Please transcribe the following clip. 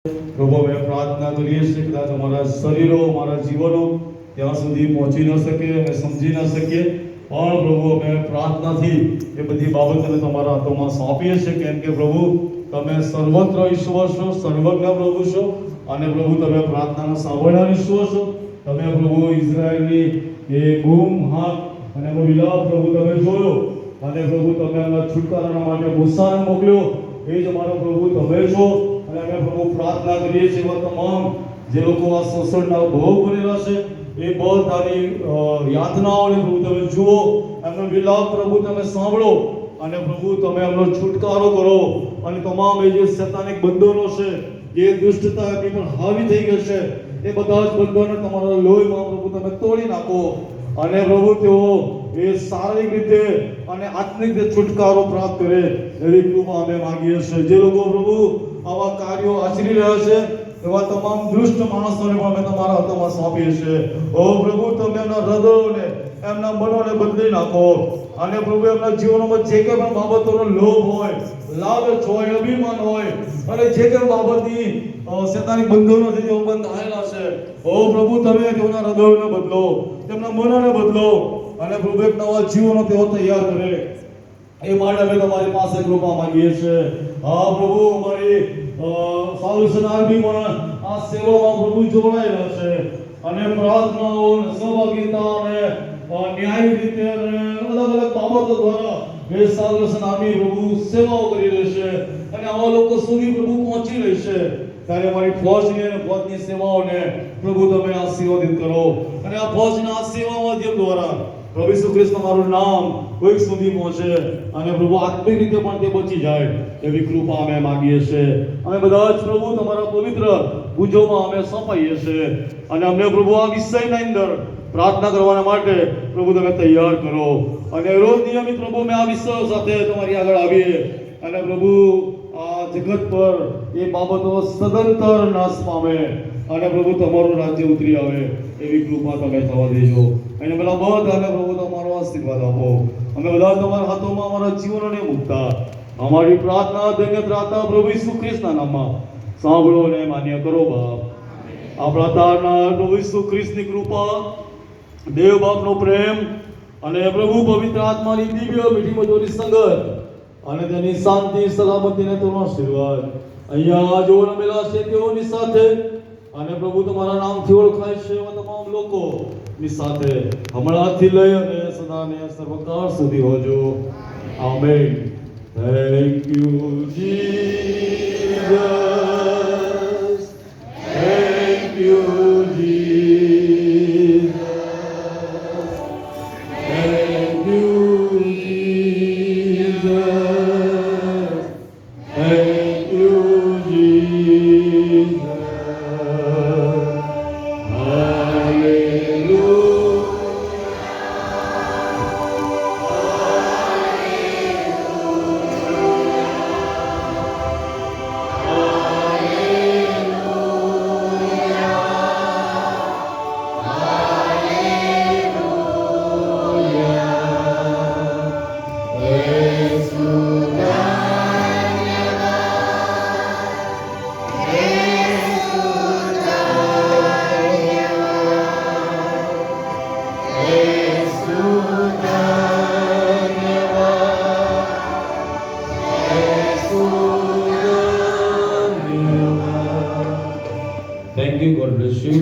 પ્રભુ અમે પ્રાર્થના કરીએ છીએ કે તમારા શરીરો અમારા જીવનો ત્યાં સુધી પહોંચી ન શકે, અમે સમજી ન શકીએ, પણ પ્રભુ અમે પ્રાર્થનાથી એ બધી બાબતોને તમારા હાથોમાં સોંપીએ છીએ, કેમ કે પ્રભુ તમે સર્વત્ર ઈશ્વર છો, સર્વજ્ઞ પ્રભુ છો, અને પ્રભુ તમે પ્રાર્થનાને સાંભળનાર ઈશ્વર છો. તમે પ્રભુ ઇઝરાયલની એ ગુમ હાથ અને એનો વિલાપ પ્રભુ તમે જોયો, અને પ્રભુ તમે એમના છુટકારા માટે મૂસાને મોકલ્યો. એ જ અમારો પ્રભુ તમે છો. અને અમે પ્રભુ પ્રાર્થના કરીએ છીએ તમામ જે લોકો આ શોષણના ભોગ બનેલા છે, એ બધાની યાતનાઓને પ્રભુ તમે જુઓ, એમનો વિલાપ પ્રભુ તમે સાંભળો, અને પ્રભુ તમે એમનો છુટકારો કરો. અને તમામ એ જે શૈતાનિક બંધનો છે, જે દુષ્ટતા એમની પર હાવી થઈ ગઈ છે, એ બધા જ બંધોને તમારા લોહીમાં પ્રભુ તમે તોડી નાખો. અને પ્રભુ તેઓ એ શારીરિક રીતે અને આત્મિક રીતે છુટકારો પ્રાપ્ત કરે એવી કૃપા અમે માંગીએ છીએ. જે લોકો પ્રભુ આવા કાર્યો આચરી રહ્યા છે, એવા તમામ દુષ્ટ માણસોને પણ અમે તમારા હાથોમાં સોંપીએ છીએ. ઓ પ્રભુ તમે એમના હૃદયોને, એમના મનોને બદલી નાખો. અને પ્રભુ એમના જીવનમાં જે કંઈ પણ બાબતોનો લોભ હોય, લાલચ હોય, અભિમાન હોય, અને જે કંઈ બાબતની શૈતાનિક બંધનોથી તેઓ બંધાયેલા છે, ઓ પ્રભુ તમે તેઓના હૃદયોને બદલો, તેમના મનોને બદલો, અને પ્રભુ એક નવા જીવનો તેઓ તૈયાર કરે. એ માટે અમે તમારી પાસે કૃપા માંગીએ છીએ. હા પ્રભુ, અમારી સાલ્વેશન આર્મી પણ આ સેવામાં પ્રભુ જોડાયેલા છે, અને પ્રાર્થનાઓ, સહભાગિતા અને ન્યાયી રીતે અને અલગ અલગ બાબતો દ્વારા એ સાલ્વેશન આર્મી પ્રભુ સેવાઓ કરી રહેશે, અને આવા લોકો સુધી પ્રભુ પહોંચી રહેશે. ત્યારે અમારી ફોજની અને ફોજની સેવાઓને પ્રભુ તમે આશીર્વાદિત કરો, અને આ ફોજના આ સેવા માધ્યમ દ્વારા પ્રભુ ઈસુ ખ્રિસ્ત તમારું નામ કોઈક સુધી પહોંચે, અને પ્રભુ આત્મિક રીતે પણ તે બચી જાય એવી કૃપા અમે માંગીએ છીએ. અમે બધા જ પ્રભુ તમારા પવિત્ર ભુજોમાં અમે સોંપાઈએ છીએ, અને અમને પ્રભુ આ વિષયના અંદર પ્રાર્થના કરવાના માટે પ્રભુ તમે તૈયાર કરો. અને રોજ નિયમિત પ્રભુ અમે આ વિષયો સાથે તમારી આગળ આવીએ, અને પ્રભુ આ જગત પર એ બાબતો સદંતર નાશ પામે, અને પ્રભુ તમારું રાજ્ય ઉતરી આવે એવી કૃપા તમે થવા દેજો. અને બધા બધાને પ્રભુ તમારો આશીર્વાદ આપો. અમે બધા તમારા હાથોમાં અમારા જીવનને મૂકતા અમારી પ્રાર્થના ધન્ય ત્રાતા પ્રભુ ઈસુ ખ્રિસ્તના નામમાં સાંભળો અને માન્ય કરો બાપ. આપણા તારનાર પ્રભુ ઈસુ ખ્રિસ્તની કૃપા, દેવ બાપનો પ્રેમ, અને પ્રભુ પવિત્ર આત્માની દિવ્ય મીઠી મધુરી સંગત, અને તેની શાંતિ, સલામતીને તેનો આશીર્વાદ અહીંયા જો રમેલા છે તેઓની સાથે, અને પ્રભુ તમારા નામથી ઓળખાય છે એવા તમામ લોકોની સાથે હમણાંથી લઈ અને સદાને સર્વકાળ સુધી હોજો. આમેન. Thank you Jesus, thank you Jesus, thank you Jesus, thank you Jesus. Thank you. God bless you.